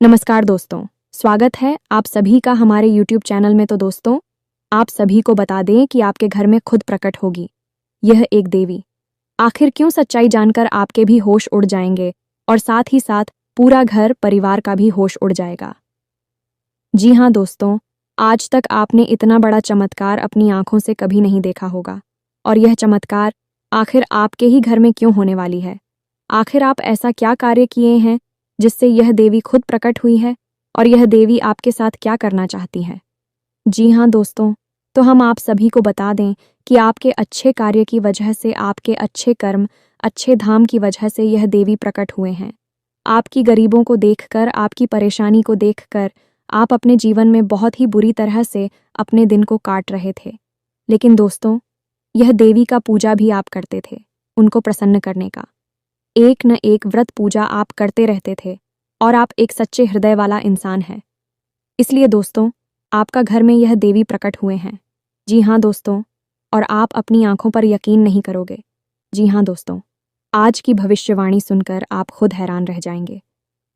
नमस्कार दोस्तों, स्वागत है आप सभी का हमारे YouTube चैनल में। तो दोस्तों, आप सभी को बता दें कि आपके घर में खुद प्रकट होगी यह एक देवी। आखिर क्यों सच्चाई जानकर आपके भी होश उड़ जाएंगे और साथ ही साथ पूरा घर परिवार का भी होश उड़ जाएगा। जी हाँ दोस्तों, आज तक आपने इतना बड़ा चमत्कार अपनी आंखों से कभी नहीं देखा होगा। और यह चमत्कार आखिर आपके ही घर में क्यों होने वाली है? आखिर आप ऐसा क्या कार्य किए हैं जिससे यह देवी खुद प्रकट हुई है और यह देवी आपके साथ क्या करना चाहती है? जी हाँ दोस्तों, तो हम आप सभी को बता दें कि आपके अच्छे कार्य की वजह से, आपके अच्छे कर्म, अच्छे धाम की वजह से यह देवी प्रकट हुए हैं। आपकी गरीबों को देखकर, आपकी परेशानी को देखकर आप अपने जीवन में बहुत ही बुरी तरह से अपने दिन को काट रहे थे। लेकिन दोस्तों, यह देवी का पूजा भी आप करते थे, उनको प्रसन्न करने का एक न एक व्रत पूजा आप करते रहते थे और आप एक सच्चे हृदय वाला इंसान हैं। इसलिए दोस्तों, आपका घर में यह देवी प्रकट हुए हैं। जी हाँ दोस्तों, और आप अपनी आंखों पर यकीन नहीं करोगे। जी हाँ दोस्तों, आज की भविष्यवाणी सुनकर आप खुद हैरान रह जाएंगे।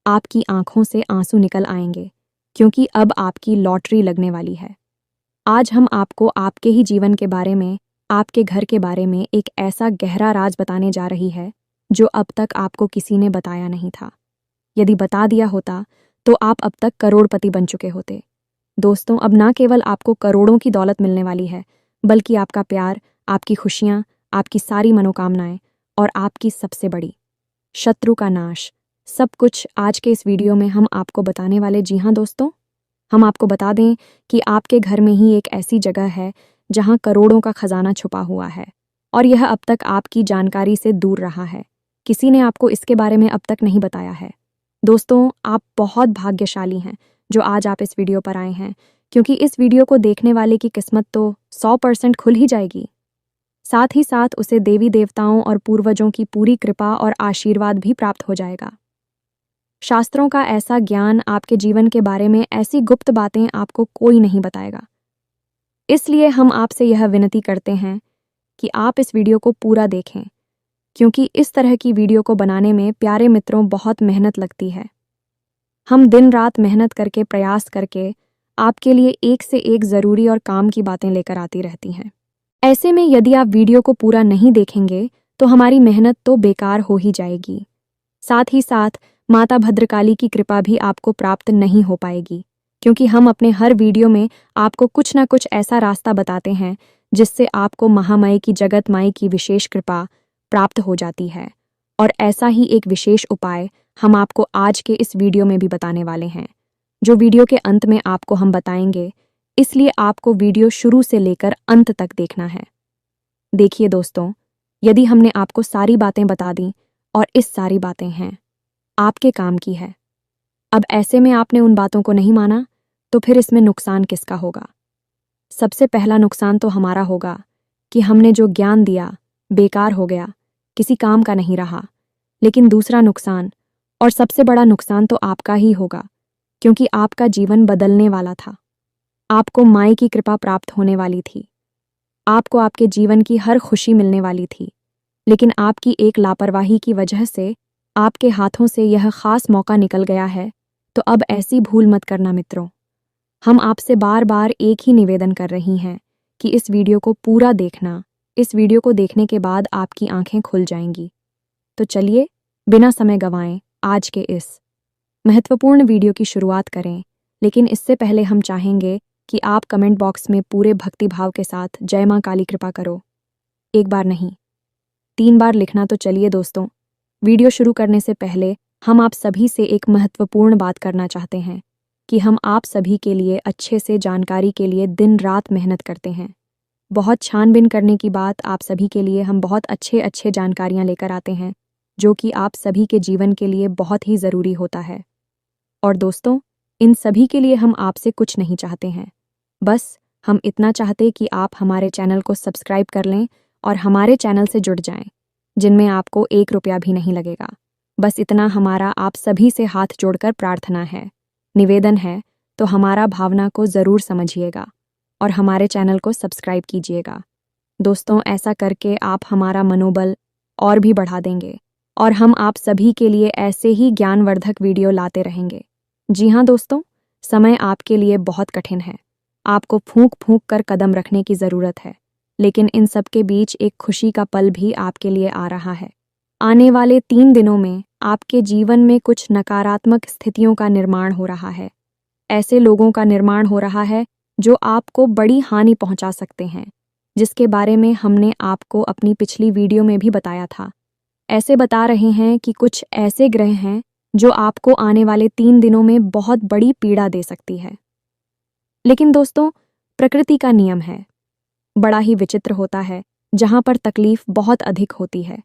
आपकी आंखों से आंसू निकल आएंगे, क्योंकि अब आपकी लॉटरी लगने वाली है। आज हम आपको आपके ही जीवन के बारे में, आपके घर के बारे में एक ऐसा गहरा राज बताने जा रही है जो अब तक आपको किसी ने बताया नहीं था। यदि बता दिया होता तो आप अब तक करोड़पति बन चुके होते। दोस्तों, अब ना केवल आपको करोड़ों की दौलत मिलने वाली है, बल्कि आपका प्यार, आपकी खुशियाँ, आपकी सारी मनोकामनाएं और आपकी सबसे बड़ी शत्रु का नाश, सब कुछ आज के इस वीडियो में हम आपको बताने वाले। जी हाँ दोस्तों, हम आपको बता दें कि आपके घर में ही एक ऐसी जगह है जहां करोड़ों का खजाना छुपा हुआ है और यह अब तक आपकी जानकारी से दूर रहा है। किसी ने आपको इसके बारे में अब तक नहीं बताया है। दोस्तों, आप बहुत भाग्यशाली हैं जो आज आप इस वीडियो पर आए हैं, क्योंकि इस वीडियो को देखने वाले की किस्मत तो 100% खुल ही जाएगी। साथ ही साथ उसे देवी देवताओं और पूर्वजों की पूरी कृपा और आशीर्वाद भी प्राप्त हो जाएगा। शास्त्रों का ऐसा ज्ञान, आपके जीवन के बारे में ऐसी गुप्त बातें आपको कोई नहीं बताएगा। इसलिए हम आपसे यह विनती करते हैं कि आप इस वीडियो को पूरा देखें, क्योंकि इस तरह की वीडियो को बनाने में प्यारे मित्रों बहुत मेहनत लगती है। हम दिन रात मेहनत करके, प्रयास करके आपके लिए एक से एक ज़रूरी और काम की बातें लेकर आती रहती हैं। ऐसे में यदि आप वीडियो को पूरा नहीं देखेंगे तो हमारी मेहनत तो बेकार हो ही जाएगी। साथ ही साथ माता भद्रकाली की कृपा भी आपको प्राप्त नहीं हो पाएगी, क्योंकि हम अपने हर वीडियो में आपको कुछ ना कुछ ऐसा रास्ता बताते हैं जिससे आपको महामाई की, जगत माई की विशेष कृपा प्राप्त हो जाती है। और ऐसा ही एक विशेष उपाय हम आपको आज के इस वीडियो में भी बताने वाले हैं, जो वीडियो के अंत में आपको हम बताएंगे। इसलिए आपको वीडियो शुरू से लेकर अंत तक देखना है। देखिए दोस्तों, यदि हमने आपको सारी बातें बता दी और इस सारी बातें हैं आपके काम की है, अब ऐसे में आपने उन बातों को नहीं माना, तो फिर इसमें नुकसान किसका होगा? सबसे पहला नुकसान तो हमारा होगा कि हमने जो ज्ञान दिया बेकार हो गया, किसी काम का नहीं रहा। लेकिन दूसरा नुकसान, और सबसे बड़ा नुकसान तो आपका ही होगा, क्योंकि आपका जीवन बदलने वाला था। आपको माई की कृपा प्राप्त होने वाली थी, आपको आपके जीवन की हर खुशी मिलने वाली थी। लेकिन आपकी एक लापरवाही की वजह से आपके हाथों से यह खास मौका निकल गया है। तो अब ऐसी भूल मत करना मित्रों। हम आपसे बार बार एक ही निवेदन कर रही हैं कि इस वीडियो को पूरा देखना। इस वीडियो को देखने के बाद आपकी आंखें खुल जाएंगी। तो चलिए, बिना समय गंवाएं आज के इस महत्वपूर्ण वीडियो की शुरुआत करें। लेकिन इससे पहले हम चाहेंगे कि आप कमेंट बॉक्स में पूरे भक्तिभाव के साथ जय मां काली कृपा करो। एक बार नहीं, 3 बार लिखना। तो चलिए दोस्तों, वीडियो शुरू करने से पहले हम आप सभी से एक महत्वपूर्ण बात करना चाहते हैं कि हम आप सभी के लिए अच्छे से जानकारी के लिए दिन रात मेहनत करते हैं। बहुत छानबीन करने की बात आप सभी के लिए हम बहुत अच्छे जानकारियां लेकर आते हैं, जो कि आप सभी के जीवन के लिए बहुत ही ज़रूरी होता है। और दोस्तों, इन सभी के लिए हम आपसे कुछ नहीं चाहते हैं, बस हम इतना चाहते कि आप हमारे चैनल को सब्सक्राइब कर लें और हमारे चैनल से जुड़ जाएं, जिनमें आपको 1 रुपया भी नहीं लगेगा। बस इतना हमारा आप सभी से हाथ जोड़कर प्रार्थना है, निवेदन है। तो हमारा भावना को ज़रूर समझिएगा और हमारे चैनल को सब्सक्राइब कीजिएगा। दोस्तों, ऐसा करके आप हमारा मनोबल और भी बढ़ा देंगे और हम आप सभी के लिए ऐसे ही ज्ञानवर्धक वीडियो लाते रहेंगे। जी हाँ दोस्तों, समय आपके लिए बहुत कठिन है। आपको फूंक फूंक कर कदम रखने की ज़रूरत है, लेकिन इन सब के बीच एक खुशी का पल भी आपके लिए आ रहा है। आने वाले 3 दिनों में आपके जीवन में कुछ नकारात्मक स्थितियों का निर्माण हो रहा है। ऐसे लोगों का निर्माण हो रहा है जो आपको बड़ी हानि पहुंचा सकते हैं, जिसके बारे में हमने आपको अपनी पिछली वीडियो में भी बताया था। ऐसे बता रहे हैं कि कुछ ऐसे ग्रह हैं जो आपको आने वाले 3 दिनों में बहुत बड़ी पीड़ा दे सकती है। लेकिन दोस्तों, प्रकृति का नियम है, बड़ा ही विचित्र होता है। जहां पर तकलीफ बहुत अधिक होती है,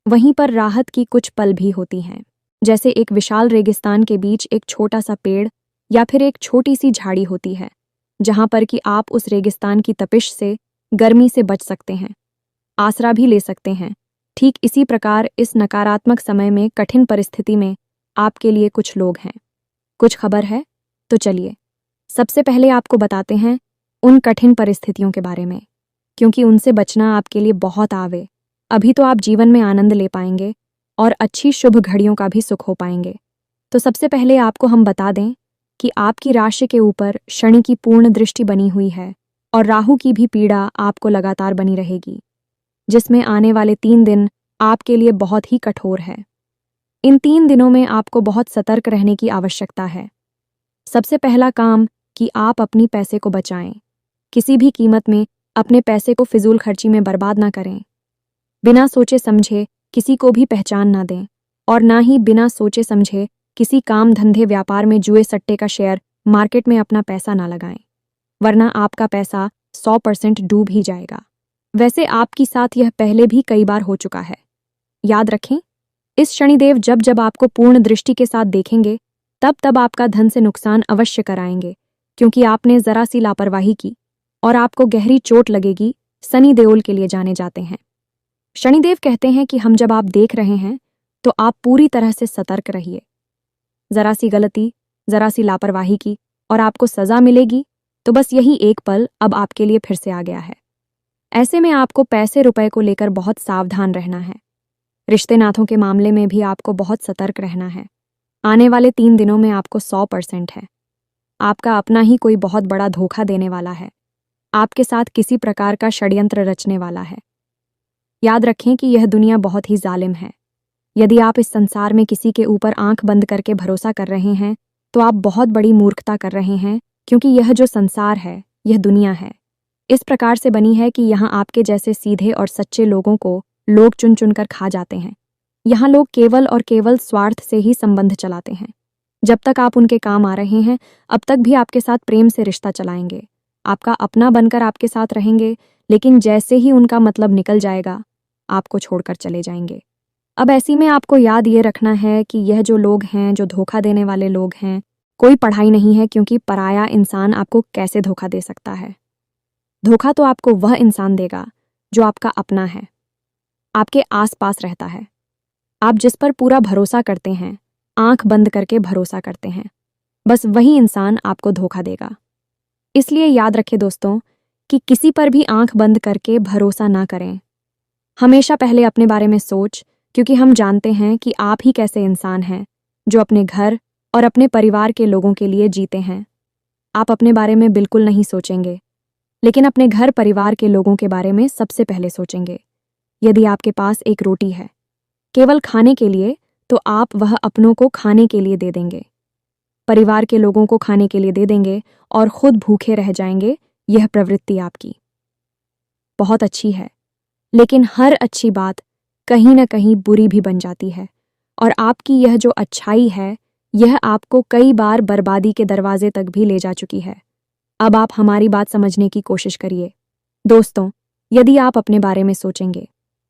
वहीं पर राहत की कुछ पल भी होती हैं। जैसे एक विशाल रेगिस्तान के बीच एक छोटा सा पेड़ या फिर एक छोटी सी झाड़ी होती है, जहां पर कि आप उस रेगिस्तान की तपिश से, गर्मी से बच सकते हैं, आसरा भी ले सकते हैं। ठीक इसी प्रकार इस नकारात्मक समय में, कठिन परिस्थिति में आपके लिए कुछ लोग हैं। कुछ खबर है? तो चलिए सबसे पहले आपको बताते हैं उन कठिन परिस्थितियों के बारे में, क्योंकि उनसे बचना आपके लिए बहुत आवे। अभी तो आप जीवन में आनंद ले पाएंगे और अच्छी शुभ घड़ियों का भी सुख हो पाएंगे। तो सबसे पहले आपको हम बता दें कि आपकी राशि के ऊपर शनि की पूर्ण दृष्टि बनी हुई है और राहु की भी पीड़ा आपको लगातार बनी रहेगी, जिसमें आने वाले 3 दिन आपके लिए बहुत ही कठोर है। इन 3 दिनों में आपको बहुत सतर्क रहने की आवश्यकता है। सबसे पहला काम कि आप अपनी पैसे को बचाएं। किसी भी कीमत में अपने पैसे को फिजूल खर्ची में बर्बाद ना करें। बिना सोचे समझे किसी को भी पहचान ना दें और ना ही बिना सोचे समझे किसी काम धंधे व्यापार में जुए सट्टे का शेयर मार्केट में अपना पैसा ना लगाएं, वरना आपका पैसा 100% डूब ही जाएगा। वैसे आपके साथ यह पहले भी कई बार हो चुका है। याद रखें, इस शनिदेव जब जब आपको पूर्ण दृष्टि के साथ देखेंगे तब तब आपका धन से नुकसान अवश्य कराएंगे, क्योंकि आपने जरा सी लापरवाही की और आपको गहरी चोट लगेगी। शनि देओल के लिए जाने जाते हैं। शनिदेव कहते हैं कि हम जब आप देख रहे हैं तो आप पूरी तरह से सतर्क रहिए। जरा सी गलती, जरा सी लापरवाही की और आपको सजा मिलेगी, तो बस यही एक पल अब आपके लिए फिर से आ गया है। ऐसे में आपको पैसे रुपए को लेकर बहुत सावधान रहना है। रिश्ते नातों के मामले में भी आपको बहुत सतर्क रहना है। आने वाले 3 दिनों में आपको 100% है। आपका अपना ही कोई बहुत बड़ा धोखा देने वाला है, आपके साथ किसी प्रकार का षड्यंत्र रचने वाला है। याद रखें कि यह दुनिया बहुत ही जालिम है। यदि आप इस संसार में किसी के ऊपर आंख बंद करके भरोसा कर रहे हैं तो आप बहुत बड़ी मूर्खता कर रहे हैं, क्योंकि यह जो संसार है, यह दुनिया है, इस प्रकार से बनी है कि यहाँ आपके जैसे सीधे और सच्चे लोगों को लोग चुन चुन कर खा जाते हैं। यहाँ लोग केवल और केवल स्वार्थ से ही संबंध चलाते हैं। जब तक आप उनके काम आ रहे हैं, अब तक भी आपके साथ प्रेम से रिश्ता चलाएंगे, आपका अपना बनकर आपके साथ रहेंगे, लेकिन जैसे ही उनका मतलब निकल जाएगा, आपको छोड़कर चले जाएंगे। अब ऐसी में आपको याद ये रखना है कि यह जो लोग हैं, जो धोखा देने वाले लोग हैं, कोई पढ़ाई नहीं है, क्योंकि पराया इंसान आपको कैसे धोखा दे सकता है। धोखा तो आपको वह इंसान देगा जो आपका अपना है, आपके आसपास रहता है, आप जिस पर पूरा भरोसा करते हैं, आंख बंद करके भरोसा करते हैं, बस वही इंसान आपको धोखा देगा। इसलिए याद रखें दोस्तों कि किसी पर भी आंख बंद करके भरोसा ना करें। हमेशा पहले अपने बारे में सोच, क्योंकि हम जानते हैं कि आप ही कैसे इंसान हैं जो अपने घर और अपने परिवार के लोगों के लिए जीते हैं। आप अपने बारे में बिल्कुल नहीं सोचेंगे, लेकिन अपने घर परिवार के लोगों के बारे में सबसे पहले सोचेंगे। यदि आपके पास एक रोटी है केवल खाने के लिए, तो आप वह अपनों को खाने के लिए दे देंगे, परिवार के लोगों को खाने के लिए दे देंगे और खुद भूखे रह जाएंगे। यह प्रवृत्ति आपकी बहुत अच्छी है, लेकिन हर अच्छी बात कहीं ना कहीं बुरी भी बन जाती है, और आपकी यह जो अच्छाई है, यह आपको कई बार बर्बादी के दरवाजे तक भी ले जा चुकी है। अब आप हमारी बात समझने की कोशिश करिए। दोस्तों, यदि आप अपने बारे में सोचेंगे,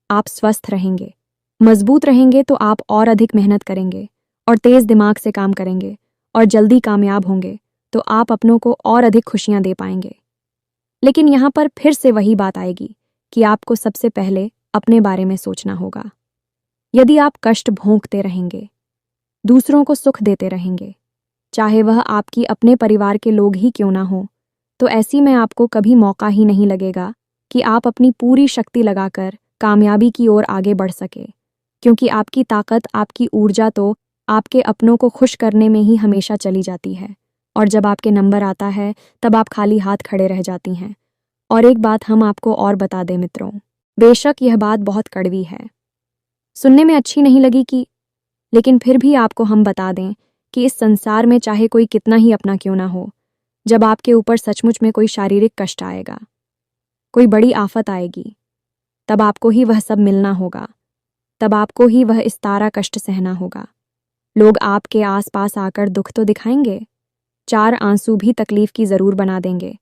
आप स्वस्थ रहेंगे, मजबूत रहेंगे, तो आप और अधिक मेहनत करेंगे और तेज दिमाग से काम करेंगे और जल्दी कामयाब होंगे, तो आप अपनों को और अधिक खुशियां दे पाएंगे। लेकिन यहाँ पर फिर से वही बात आएगी कि आपको सबसे पहले अपने बारे में सोचना होगा। यदि आप कष्ट भोंकते रहेंगे, दूसरों को सुख देते रहेंगे, चाहे वह आपकी अपने परिवार के लोग ही क्यों ना हो, तो ऐसी में आपको कभी मौका ही नहीं लगेगा कि आप अपनी पूरी शक्ति लगाकर कामयाबी की ओर आगे बढ़ सके, क्योंकि आपकी ताकत, आपकी ऊर्जा तो आपके अपनों को खुश करने में ही हमेशा चली जाती है, और जब आपके नंबर आता है तब आप खाली हाथ खड़े रह जाती हैं। और एक बात हम आपको और बता दें मित्रों, बेशक यह बात बहुत कड़वी है, सुनने में अच्छी नहीं लगी कि, लेकिन फिर भी आपको हम बता दें कि इस संसार में चाहे कोई कितना ही अपना क्यों ना हो, जब आपके ऊपर सचमुच में कोई शारीरिक कष्ट आएगा, कोई बड़ी आफत आएगी, तब आपको ही वह सब मिलना होगा, तब आपको ही वह इस तारा कष्ट सहना होगा। लोग आपके आसपास आकर दुख तो दिखाएंगे, 4 आंसू भी तकलीफ की जरूर बना देंगे,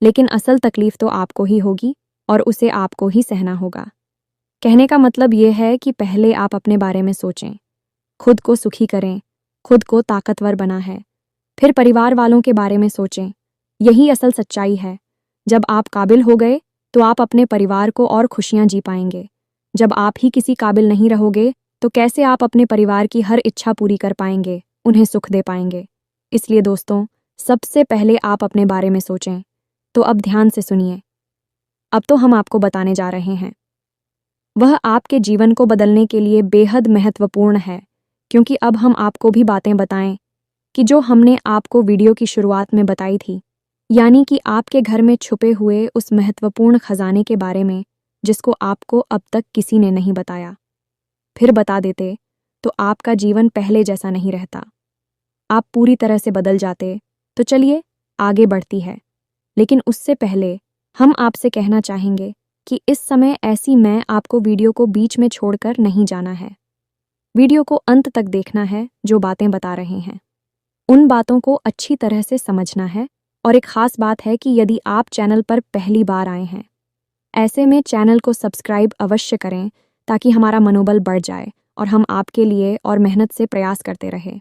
लेकिन असल तकलीफ तो आपको ही होगी और उसे आपको ही सहना होगा। कहने का मतलब यह है कि पहले आप अपने बारे में सोचें, खुद को सुखी करें, खुद को ताकतवर बना है, फिर परिवार वालों के बारे में सोचें। यही असल सच्चाई है। जब आप काबिल हो गए तो आप अपने परिवार को और खुशियां जी पाएंगे। जब आप ही किसी काबिल नहीं रहोगे तो कैसे आप अपने परिवार की हर इच्छा पूरी कर पाएंगे, उन्हें सुख दे पाएंगे। इसलिए दोस्तों, सबसे पहले आप अपने बारे में सोचें। तो अब ध्यान से सुनिए, अब तो हम आपको बताने जा रहे हैं। वह आपके जीवन को बदलने के लिए बेहद महत्वपूर्ण है, क्योंकि अब हम आपको भी बातें बताएं कि जो हमने आपको वीडियो की शुरुआत में बताई थी, यानी कि आपके घर में छुपे हुए उस महत्वपूर्ण खजाने के बारे में जिसको आपको अब तक किसी ने नहीं बताया। फिर बता देते तो आपका जीवन पहले जैसा नहीं रहता, आप पूरी तरह से बदल जाते। तो चलिए आगे बढ़ती है, लेकिन उससे पहले हम आपसे कहना चाहेंगे कि इस समय ऐसी मैं आपको वीडियो को बीच में छोड़कर नहीं जाना है। वीडियो को अंत तक देखना है। जो बातें बता रहे हैं उन बातों को अच्छी तरह से समझना है। और एक खास बात है कि यदि आप चैनल पर पहली बार आए हैं, ऐसे में चैनल को सब्सक्राइब अवश्य करें ताकि हमारा मनोबल बढ़ जाए और हम आपके लिए और मेहनत से प्रयास करते रहे,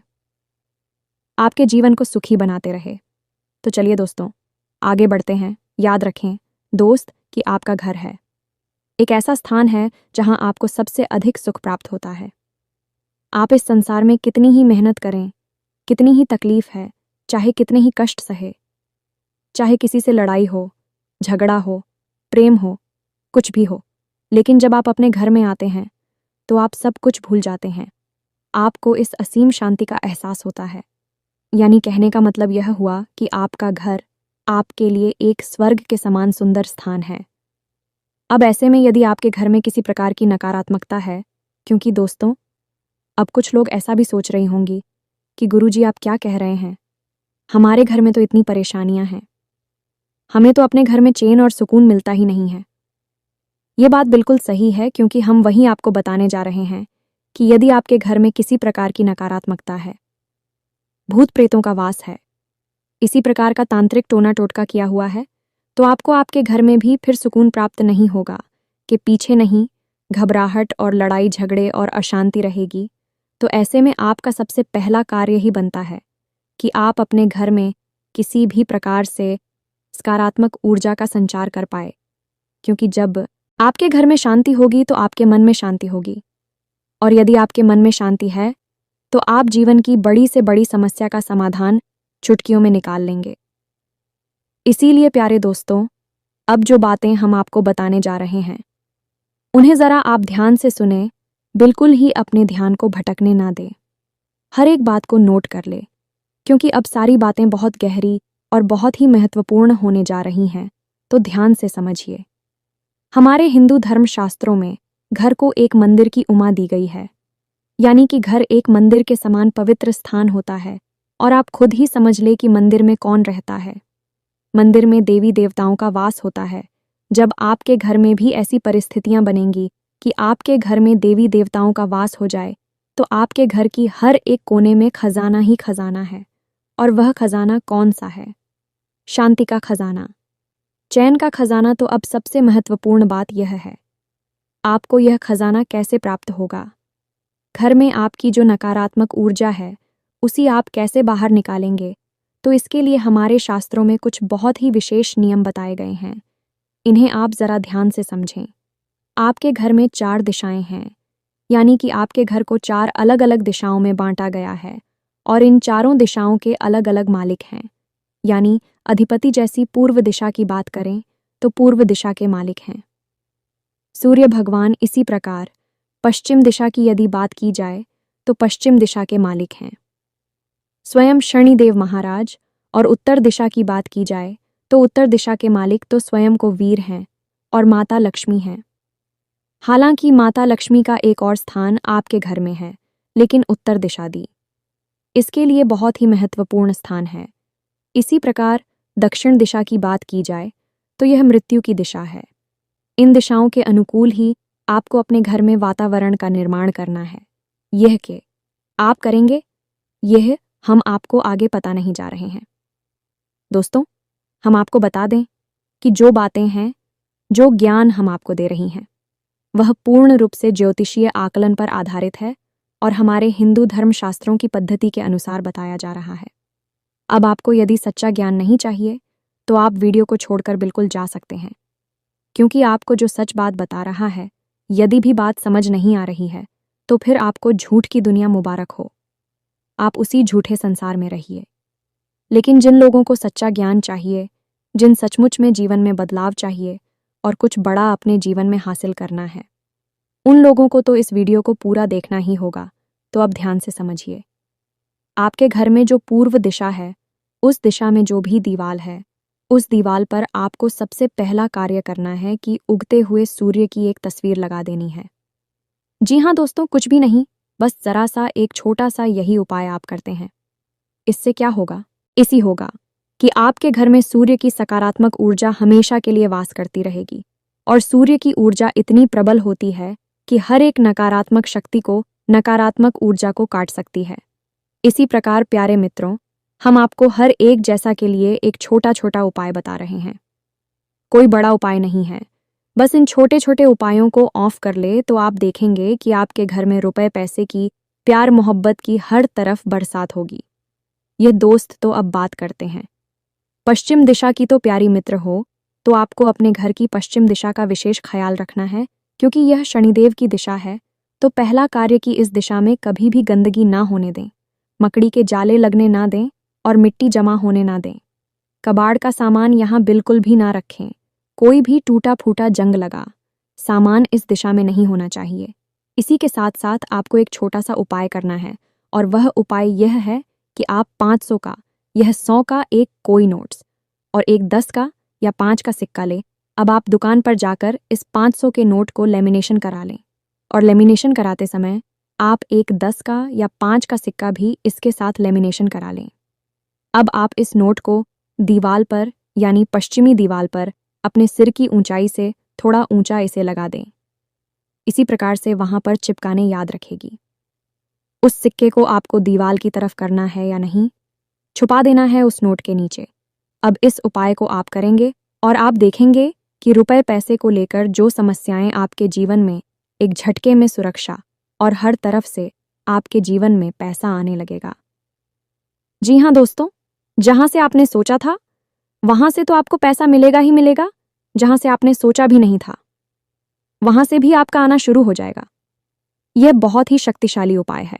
आपके जीवन को सुखी बनाते रहे। तो चलिए दोस्तों आगे बढ़ते हैं। याद रखें दोस्त कि आपका घर है एक ऐसा स्थान है जहां आपको सबसे अधिक सुख प्राप्त होता है। आप इस संसार में कितनी ही मेहनत करें, कितनी ही तकलीफ है, चाहे कितने ही कष्ट सहे, चाहे किसी से लड़ाई हो, झगड़ा हो, प्रेम हो, कुछ भी हो, लेकिन जब आप अपने घर में आते हैं तो आप सब कुछ भूल जाते हैं। आपको इस असीम शांति का एहसास होता है। यानी कहने का मतलब यह हुआ कि आपका घर आपके लिए एक स्वर्ग के समान सुंदर स्थान है। अब ऐसे में यदि आपके घर में किसी प्रकार की नकारात्मकता है, क्योंकि दोस्तों अब कुछ लोग ऐसा भी सोच रही होंगी कि गुरुजी आप क्या कह रहे हैं, हमारे घर में तो इतनी परेशानियां हैं, हमें तो अपने घर में चैन और सुकून मिलता ही नहीं है। ये बात बिल्कुल सही है, क्योंकि हम वही आपको बताने जा रहे हैं कि यदि आपके घर में किसी प्रकार की नकारात्मकता है, भूत प्रेतों का वास है, इसी प्रकार का तांत्रिक टोना टोटका किया हुआ है, तो आपको आपके घर में भी फिर सुकून प्राप्त नहीं होगा कि पीछे नहीं घबराहट और लड़ाई झगड़े और अशांति रहेगी। तो ऐसे में आपका सबसे पहला कार्य ही बनता है कि आप अपने घर में किसी भी प्रकार से सकारात्मक ऊर्जा का संचार कर पाए, क्योंकि जब आपके घर में शांति होगी तो आपके मन में शांति होगी, और यदि आपके मन में शांति है तो आप जीवन की बड़ी से बड़ी समस्या का समाधान चुटकियों में निकाल लेंगे। इसीलिए प्यारे दोस्तों, अब जो बातें हम आपको बताने जा रहे हैं उन्हें जरा आप ध्यान से सुने, बिल्कुल ही अपने ध्यान को भटकने ना दें। हर एक बात को नोट कर ले, क्योंकि अब सारी बातें बहुत गहरी और बहुत ही महत्वपूर्ण होने जा रही हैं। तो ध्यान से समझिए। हमारे हिंदू धर्म शास्त्रों में घर को एक मंदिर की उपमा दी गई है, यानी कि घर एक मंदिर के समान पवित्र स्थान होता है। और आप खुद ही समझ ले कि मंदिर में कौन रहता है। मंदिर में देवी देवताओं का वास होता है। जब आपके घर में भी ऐसी परिस्थितियां बनेंगी कि आपके घर में देवी देवताओं का वास हो जाए, तो आपके घर की हर एक कोने में खजाना ही खजाना है। और वह खजाना कौन सा है? शांति का खजाना, चैन का खजाना। तो अब सबसे महत्वपूर्ण बात यह है, आपको यह खजाना कैसे प्राप्त होगा? घर में आपकी जो नकारात्मक ऊर्जा है उसी आप कैसे बाहर निकालेंगे? तो इसके लिए हमारे शास्त्रों में कुछ बहुत ही विशेष नियम बताए गए हैं। इन्हें आप जरा ध्यान से समझें। आपके घर में 4 दिशाएं हैं, यानी कि आपके घर को 4 अलग अलग दिशाओं में बांटा गया है, और इन चारों दिशाओं के अलग अलग मालिक हैं। यानी अधिपति जैसी पूर्व दिशा की बात करें तो पूर्व दिशा के मालिक हैं सूर्य भगवान। इसी प्रकार पश्चिम दिशा की यदि बात की जाए तो पश्चिम दिशा के मालिक हैं स्वयं शनिदेव महाराज, और उत्तर दिशा की बात की जाए तो उत्तर दिशा के मालिक तो स्वयं को वीर हैं और माता लक्ष्मी हैं। हालांकि माता लक्ष्मी का एक और स्थान आपके घर में है, लेकिन उत्तर दिशा दी इसके लिए बहुत ही महत्वपूर्ण स्थान है। इसी प्रकार दक्षिण दिशा की बात की जाए तो यह मृत्यु की दिशा है। इन दिशाओं के अनुकूल ही आपको अपने घर में वातावरण का निर्माण करना है। यह के आप करेंगे, यह हम आपको आगे पता नहीं जा रहे हैं। दोस्तों, हम आपको बता दें कि जो बातें हैं, जो ज्ञान हम आपको दे रही हैं, वह पूर्ण रूप से ज्योतिषीय आकलन पर आधारित है और हमारे हिंदू धर्मशास्त्रों की पद्धति के अनुसार बताया जा रहा है। अब आपको यदि सच्चा ज्ञान नहीं चाहिए तो आप वीडियो को छोड़कर बिल्कुल जा सकते हैं, क्योंकि आपको जो सच बात बता रहा है, यदि भी बात समझ नहीं आ रही है तो फिर आपको झूठ की दुनिया मुबारक हो। आप उसी झूठे संसार में रहिए। लेकिन जिन लोगों को सच्चा ज्ञान चाहिए, जिन सचमुच में जीवन में बदलाव चाहिए और कुछ बड़ा अपने जीवन में हासिल करना है, उन लोगों को तो इस वीडियो को पूरा देखना ही होगा। तो अब ध्यान से समझिए। आपके घर में जो पूर्व दिशा है, उस दिशा में जो भी दीवाल है, उस दीवाल पर आपको सबसे पहला कार्य करना है कि उगते हुए सूर्य की एक तस्वीर लगा देनी है। जी हाँ दोस्तों, कुछ भी नहीं, बस जरा सा एक छोटा सा यही उपाय आप करते हैं। इससे क्या होगा? इसी होगा कि आपके घर में सूर्य की सकारात्मक ऊर्जा हमेशा के लिए वास करती रहेगी, और सूर्य की ऊर्जा इतनी प्रबल होती है कि हर एक नकारात्मक शक्ति को, नकारात्मक ऊर्जा को काट सकती है। इसी प्रकार प्यारे मित्रों, हम आपको हर एक जैसा के लिए एक छोटा छोटा उपाय बता रहे हैं। कोई बड़ा उपाय नहीं है, बस इन छोटे छोटे उपायों को ऑफ कर ले तो आप देखेंगे कि आपके घर में रुपए पैसे की, प्यार मोहब्बत की हर तरफ बरसात होगी। ये दोस्त तो अब बात करते हैं पश्चिम दिशा की। तो प्यारी मित्र हो, तो आपको अपने घर की पश्चिम दिशा का विशेष ख्याल रखना है, क्योंकि यह शनिदेव की दिशा है। तो पहला कार्य कि इस दिशा में कभी भी गंदगी ना होने दें, मकड़ी के जाले लगने ना दें और मिट्टी जमा होने ना दें। कबाड़ का सामान यहाँ बिल्कुल भी ना रखें। कोई भी टूटा फूटा जंग लगा सामान इस दिशा में नहीं होना चाहिए। इसी के साथ साथ आपको एक छोटा सा उपाय करना है, और वह उपाय यह है कि आप 500 का, यह 100 का एक कोई नोट्स और एक 10 का या 5 का सिक्का लें। अब आप दुकान पर जाकर इस 500 के नोट को लेमिनेशन करा लें, और लेमिनेशन कराते समय आप एक 10 का या 5 का सिक्का भी इसके साथ लेमिनेशन करा लें। अब आप इस नोट को दीवाल पर, यानी पश्चिमी दीवाल पर, अपने सिर की ऊंचाई से थोड़ा ऊंचा इसे लगा दें। इसी प्रकार से वहां पर चिपकाने याद रखेगी। उस सिक्के को आपको दीवाल की तरफ करना है या नहीं, छुपा देना है उस नोट के नीचे। अब इस उपाय को आप करेंगे और आप देखेंगे कि रुपए पैसे को लेकर जो समस्याएं आपके जीवन में, एक झटके में सुरक्षा और हर तरफ से आपके जीवन में पैसा आने लगेगा। जी हाँ दोस्तों, जहां से आपने सोचा था वहां से तो आपको पैसा मिलेगा ही मिलेगा, जहां से आपने सोचा भी नहीं था वहां से भी आपका आना शुरू हो जाएगा। यह बहुत ही शक्तिशाली उपाय है,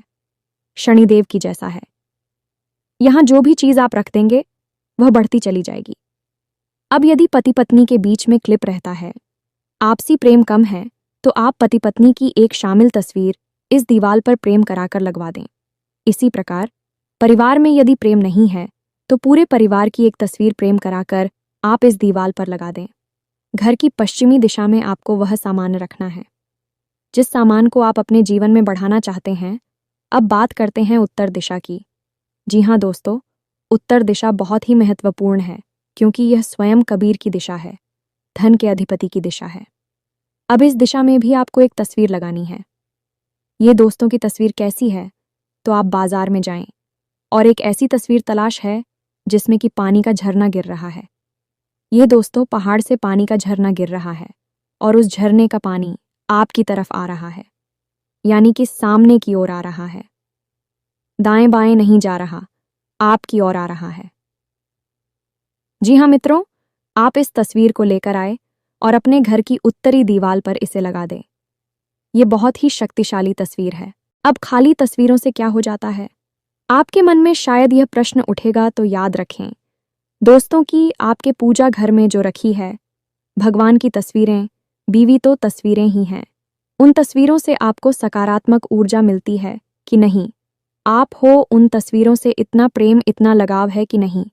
शनिदेव की जैसा है। यहां जो भी चीज आप रख देंगे वह बढ़ती चली जाएगी। अब यदि पति पत्नी के बीच में क्लिप रहता है, आपसी प्रेम कम है, तो आप पति पत्नी की एक शामिल तस्वीर इस दीवाल पर प्रेम कराकर लगवा दें। इसी प्रकार परिवार में यदि प्रेम नहीं है तो पूरे परिवार की एक तस्वीर प्रेम कराकर आप इस दीवाल पर लगा दें। घर की पश्चिमी दिशा में आपको वह सामान रखना है जिस सामान को आप अपने जीवन में बढ़ाना चाहते हैं। अब बात करते हैं उत्तर दिशा की। जी हाँ दोस्तों, उत्तर दिशा बहुत ही महत्वपूर्ण है, क्योंकि यह स्वयं कबीर की दिशा है, धन के अधिपति की दिशा है। अब इस दिशा में भी आपको एक तस्वीर लगानी है। ये दोस्तों की तस्वीर कैसी है? तो आप बाजार में जाएं और एक ऐसी तस्वीर तलाश है जिसमें कि पानी का झरना गिर रहा है। ये दोस्तों पहाड़ से पानी का झरना गिर रहा है और उस झरने का पानी आपकी तरफ आ रहा है, यानी कि सामने की ओर आ रहा है, दाएं बाएं नहीं जा रहा, आपकी ओर आ रहा है। जी हाँ मित्रों, आप इस तस्वीर को लेकर आए और अपने घर की उत्तरी दीवार पर इसे लगा दें। ये बहुत ही शक्तिशाली तस्वीर है। अब खाली तस्वीरों से क्या हो जाता है? आपके मन में शायद यह प्रश्न उठेगा, तो याद रखें दोस्तों कि आपके पूजा घर में जो रखी है भगवान की तस्वीरें, बीवी तो तस्वीरें ही हैं। उन तस्वीरों से आपको सकारात्मक ऊर्जा मिलती है, कि नहीं? आप हो उन तस्वीरों से इतना प्रेम, इतना लगाव है कि नहीं?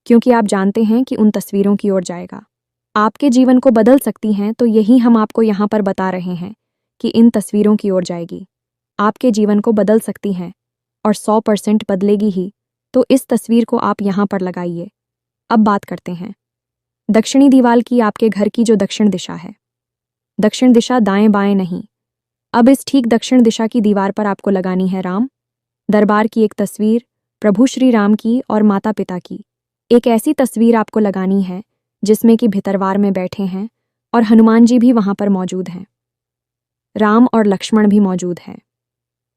क्योंकि आप जानते हैं कि उन तस्वीरों की ओर जाएगा। आपके जीवन को बदल सकती हैं, तो यही हम आपको यहाँ पर बता रहे हैं कि इन तस्वीरों की ओर जाएगी। आपके जीवन को बदल सकती हैं और 100% बदलेगी ही। तो इस तस्वीर को आप यहाँ पर लगाइए। अब बात करते हैं दक्षिणी दीवार की, आपके घर की जो दक्षिण दिशा है। दक्षिण दिशा दाएं बाएं नहीं। अब इस ठीक दक्षिण दिशा की दीवार पर आपको लगानी है राम दरबार की एक तस्वीर, प्रभु श्री राम की और माता पिता की। एक ऐसी तस्वीर आपको लगानी है जिसमें कि भितरवार में बैठे हैं और हनुमान जी भी वहां पर मौजूद हैं। राम और लक्ष्मण भी मौजूद हैं।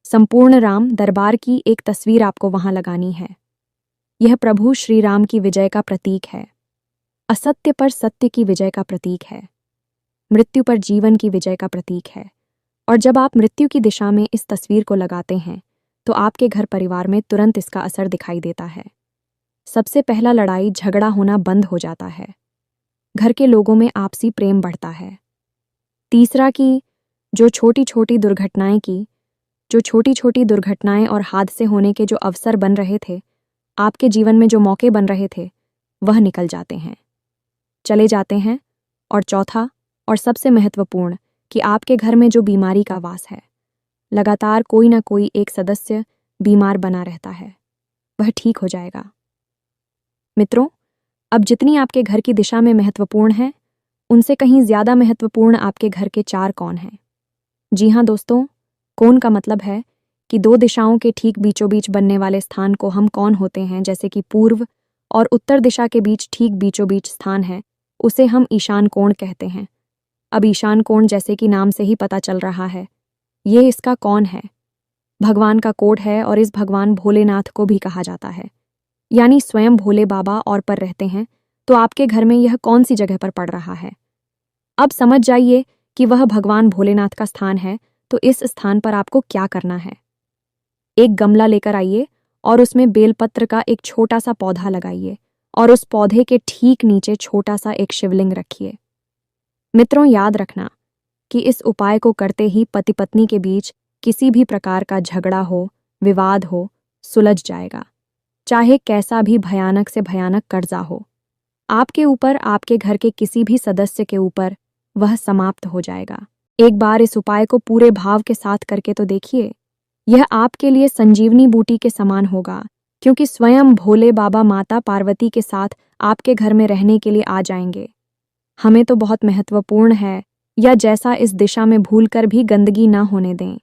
संपूर्ण राम दरबार की एक तस्वीर आपको वहां लगानी है। यह प्रभु श्री राम की विजय का प्रतीक है। असत्य पर सत्य की विजय का प्रतीक है। मृत्यु पर जीवन की विजय का प्रतीक है। और जब आप मृत्यु की दिशा में इस तस्वीर को लगाते हैं तो आपके घर परिवार में तुरंत इसका असर दिखाई देता है। सबसे पहला लड़ाई झगड़ा होना बंद हो जाता है। घर के लोगों में आपसी प्रेम बढ़ता है। तीसरा कि जो छोटी छोटी दुर्घटनाएं और हादसे होने के जो अवसर बन रहे थे, आपके जीवन में जो मौके बन रहे थे, वह निकल जाते हैं, चले जाते हैं। और चौथा और सबसे महत्वपूर्ण कि आपके घर में जो बीमारी का वास है, लगातार कोई ना कोई एक सदस्य बीमार बना रहता है, वह ठीक हो जाएगा। मित्रों, अब जितनी आपके घर की दिशा में महत्वपूर्ण है, उनसे कहीं ज्यादा महत्वपूर्ण आपके घर के 4 कोण हैं। जी हाँ दोस्तों, कोण का मतलब है कि 2 दिशाओं के ठीक बीचों बीच बनने वाले स्थान को हम कोण होते हैं। जैसे कि पूर्व और उत्तर दिशा के बीच ठीक बीचों बीच स्थान है, उसे हम ईशान कोण कहते हैं। अब ईशान कोण जैसे कि नाम से ही पता चल रहा है, ये इसका कौन है? भगवान का कोड है और इस भगवान भोलेनाथ को भी कहा जाता है, यानी स्वयं भोले बाबा और पर रहते हैं। तो आपके घर में यह कौन सी जगह पर पड़ रहा है? अब समझ जाइए कि वह भगवान भोलेनाथ का स्थान है। तो इस स्थान पर आपको क्या करना है? एक गमला लेकर आइए और उसमें बेलपत्र का एक छोटा सा पौधा लगाइए और उस पौधे के ठीक नीचे छोटा सा एक शिवलिंग रखिए। मित्रों, याद रखना कि इस उपाय को करते ही पति पत्नी के बीच किसी भी प्रकार का झगड़ा हो, विवाद हो, सुलझ जाएगा। चाहे कैसा भी भयानक से भयानक कर्जा हो आपके ऊपर, आपके घर के किसी भी सदस्य के ऊपर, वह समाप्त हो जाएगा। एक बार इस उपाय को पूरे भाव के साथ करके तो देखिए। यह आपके लिए संजीवनी बूटी के समान होगा, क्योंकि स्वयं भोले बाबा माता पार्वती के साथ आपके घर में रहने के लिए आ जाएंगे। हमें तो बहुत महत्वपूर्ण है, या जैसा इस दिशा में भूलकर भी गंदगी ना होने दें,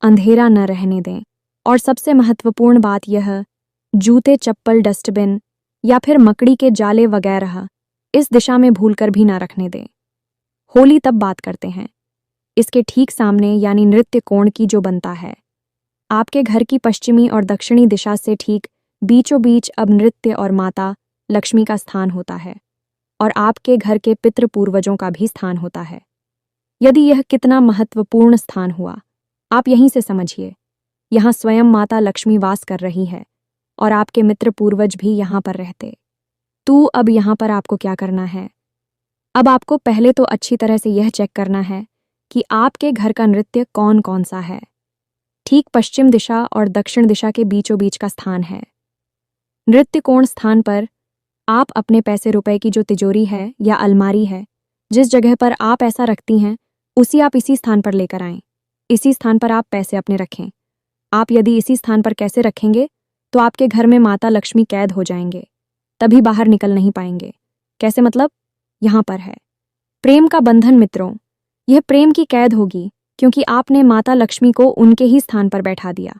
अंधेरा न रहने दें। और सबसे महत्वपूर्ण बात यह, जूते, चप्पल, डस्टबिन या फिर मकड़ी के जाले वगैरह इस दिशा में भूलकर भी ना रखने दें। होली तब बात करते हैं। इसके ठीक सामने यानी नृत्य कोण की जो बनता है, आपके घर की पश्चिमी और दक्षिणी दिशा से ठीक बीचों बीच अब नृत्य और माता लक्ष्मी का स्थान होता है और आपके घर के पितृ पूर्वजों का भी स्थान होता है। यदि यह कितना महत्वपूर्ण स्थान हुआ, आप यहीं से समझिए। यहाँ स्वयं माता लक्ष्मी वास कर रही है और आपके मित्र पूर्वज भी यहाँ पर रहते। तो अब यहाँ पर आपको क्या करना है? अब आपको पहले तो अच्छी तरह से यह चेक करना है कि आपके घर का नृत्य कौन कौन सा है। ठीक पश्चिम दिशा और दक्षिण दिशा के बीचों बीच का स्थान है। नृत्य कोण स्थान पर आप अपने पैसे रुपए की जो तिजोरी है या अलमारी है, जिस जगह पर आप पैसा रखती हैं, उसी आप इसी स्थान पर लेकर आएं। इसी स्थान पर आप पैसे अपने रखें। आप यदि इसी स्थान पर कैसे रखेंगे तो आपके घर में माता लक्ष्मी कैद हो जाएंगे, तभी बाहर निकल नहीं पाएंगे। कैसे मतलब? यहाँ पर है प्रेम का बंधन। मित्रों, यह प्रेम की कैद होगी, क्योंकि आपने माता लक्ष्मी को उनके ही स्थान पर बैठा दिया।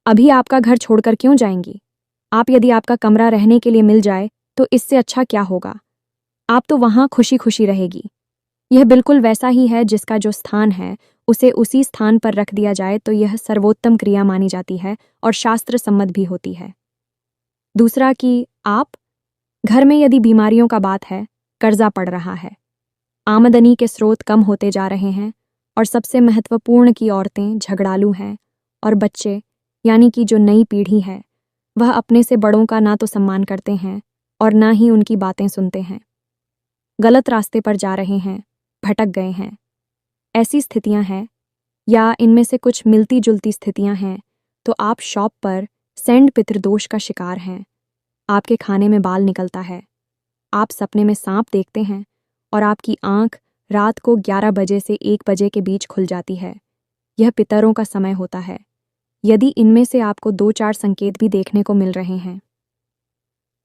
अभी आपका घर छोड़कर क्यों जाएंगी? आप यदि आपका कमरा रहने के लिए मिल जाए तो इससे अच्छा क्या होगा? आप तो वहां खुशी खुशी रहेगी। यह बिल्कुल वैसा ही है जिसका जो स्थान है उसे उसी स्थान पर रख दिया जाए तो यह सर्वोत्तम क्रिया मानी जाती है और शास्त्र सम्मत भी होती है। दूसरा कि आप घर में यदि बीमारियों का बात है, कर्जा पड़ रहा है, आमदनी के स्रोत कम होते जा रहे हैं, और सबसे महत्वपूर्ण की औरतें झगड़ालू हैं और बच्चे यानी कि जो नई पीढ़ी है वह अपने से बड़ों का ना तो सम्मान करते हैं और ना ही उनकी बातें सुनते हैं, गलत रास्ते पर जा रहे हैं, भटक गए हैं। ऐसी स्थितियां हैं या इनमें से कुछ मिलती जुलती स्थितियां हैं तो आप शॉप पर सेंड पितृदोष का शिकार हैं। आपके खाने में बाल निकलता है, आप सपने में सांप देखते हैं और आपकी आंख रात को 11 बजे से 1 बजे के बीच खुल जाती है। यह पितरों का समय होता है। यदि इनमें से आपको 2-4 संकेत भी देखने को मिल रहे हैं,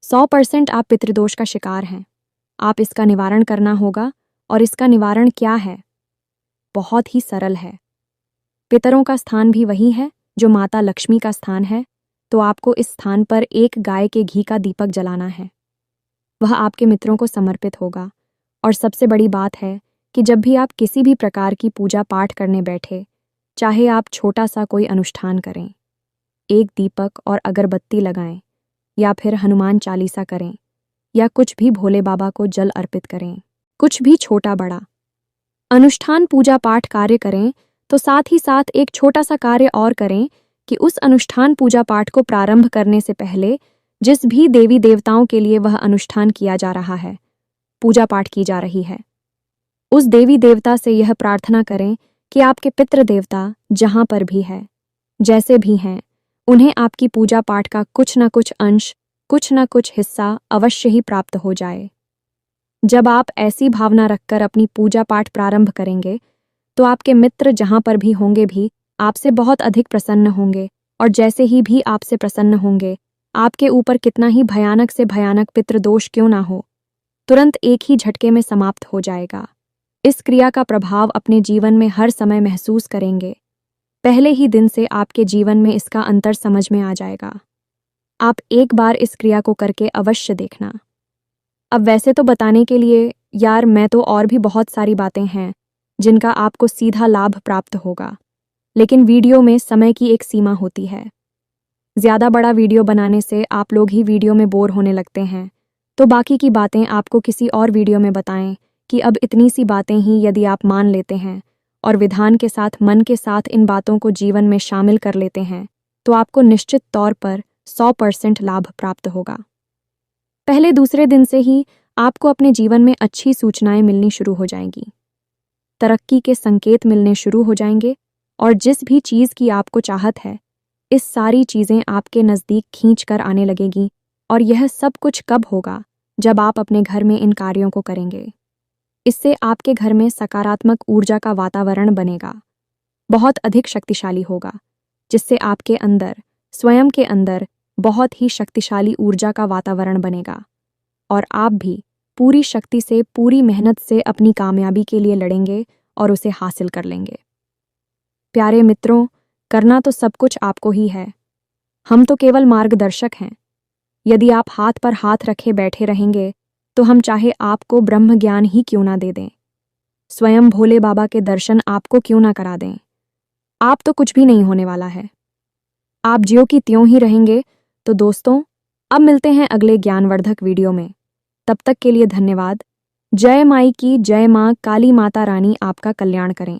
100% आप पितृदोष का शिकार हैं। आप इसका निवारण करना होगा। और इसका निवारण क्या है? बहुत ही सरल है। पितरों का स्थान भी वही है जो माता लक्ष्मी का स्थान है, तो आपको इस स्थान पर एक गाय के घी का दीपक जलाना है। वह आपके मित्रों को समर्पित होगा। और सबसे बड़ी बात है कि जब भी आप किसी भी प्रकार की पूजा पाठ करने बैठे, चाहे आप छोटा सा कोई अनुष्ठान करें, एक दीपक और अगरबत्ती लगाएं, या फिर हनुमान चालीसा करें, या कुछ भी भोले बाबा को जल अर्पित करें, कुछ भी छोटा बड़ा अनुष्ठान पूजा पाठ कार्य करें, तो साथ ही साथ एक छोटा सा कार्य और करें कि उस अनुष्ठान पूजा पाठ को प्रारंभ करने से पहले जिस भी देवी देवताओं के लिए वह अनुष्ठान किया जा रहा है, पूजा पाठ की जा रही है, उस देवी देवता से यह प्रार्थना करें कि आपके पितृ देवता जहां पर भी है, जैसे भी हैं, उन्हें आपकी पूजा पाठ का कुछ न कुछ अंश, कुछ न कुछ हिस्सा अवश्य ही प्राप्त हो जाए। जब आप ऐसी भावना रखकर अपनी पूजा पाठ प्रारंभ करेंगे, तो आपके मित्र जहां पर भी होंगे भी आपसे बहुत अधिक प्रसन्न होंगे, और जैसे ही भी आपसे प्रसन्न होंगे, आपके ऊपर कितना ही भयानक से भयानक पितृदोष क्यों ना हो, तुरंत एक ही झटके में समाप्त हो जाएगा। इस क्रिया का प्रभाव अपने जीवन में हर समय महसूस करेंगे। पहले ही दिन से आपके जीवन में इसका अंतर समझ में आ जाएगा। आप एक बार इस क्रिया को करके अवश्य देखना। अब वैसे तो बताने के लिए यार मैं तो और भी बहुत सारी बातें हैं जिनका आपको सीधा लाभ प्राप्त होगा, लेकिन वीडियो में समय की एक सीमा होती है। ज़्यादा बड़ा वीडियो बनाने से आप लोग ही वीडियो में बोर होने लगते हैं, तो बाकी की बातें आपको किसी और वीडियो में बताएं कि अब इतनी सी बातें ही यदि आप मान लेते हैं और विधान के साथ मन के साथ इन बातों को जीवन में शामिल कर लेते हैं, तो आपको निश्चित तौर पर 100% लाभ प्राप्त होगा। पहले दूसरे दिन से ही आपको अपने जीवन में अच्छी सूचनाएं मिलनी शुरू हो जाएंगी, तरक्की के संकेत मिलने शुरू हो जाएंगे, और जिस भी चीज़ की आपको चाहत है, इस सारी चीज़ें आपके नज़दीक खींच कर आने लगेगी। और यह सब कुछ कब होगा? जब आप अपने घर में इन कार्यों को करेंगे। इससे आपके घर में सकारात्मक ऊर्जा का वातावरण बनेगा, बहुत अधिक शक्तिशाली होगा, जिससे आपके अंदर, स्वयं के अंदर बहुत ही शक्तिशाली ऊर्जा का वातावरण बनेगा, और आप भी पूरी शक्ति से, पूरी मेहनत से अपनी कामयाबी के लिए लड़ेंगे और उसे हासिल कर लेंगे। प्यारे मित्रों, करना तो सब कुछ आपको ही है, हम तो केवल मार्गदर्शक हैं। यदि आप हाथ पर हाथ रखे बैठे रहेंगे, तो हम चाहे आपको ब्रह्म ज्ञान ही क्यों ना दे दें, स्वयं भोले बाबा के दर्शन आपको क्यों ना करा दें, आप तो कुछ भी नहीं होने वाला है। आप ज्यों की त्यों ही रहेंगे। तो दोस्तों, अब मिलते हैं अगले ज्ञानवर्धक वीडियो में। तब तक के लिए धन्यवाद। जय माई की जय, माँ काली माता रानी आपका कल्याण करें।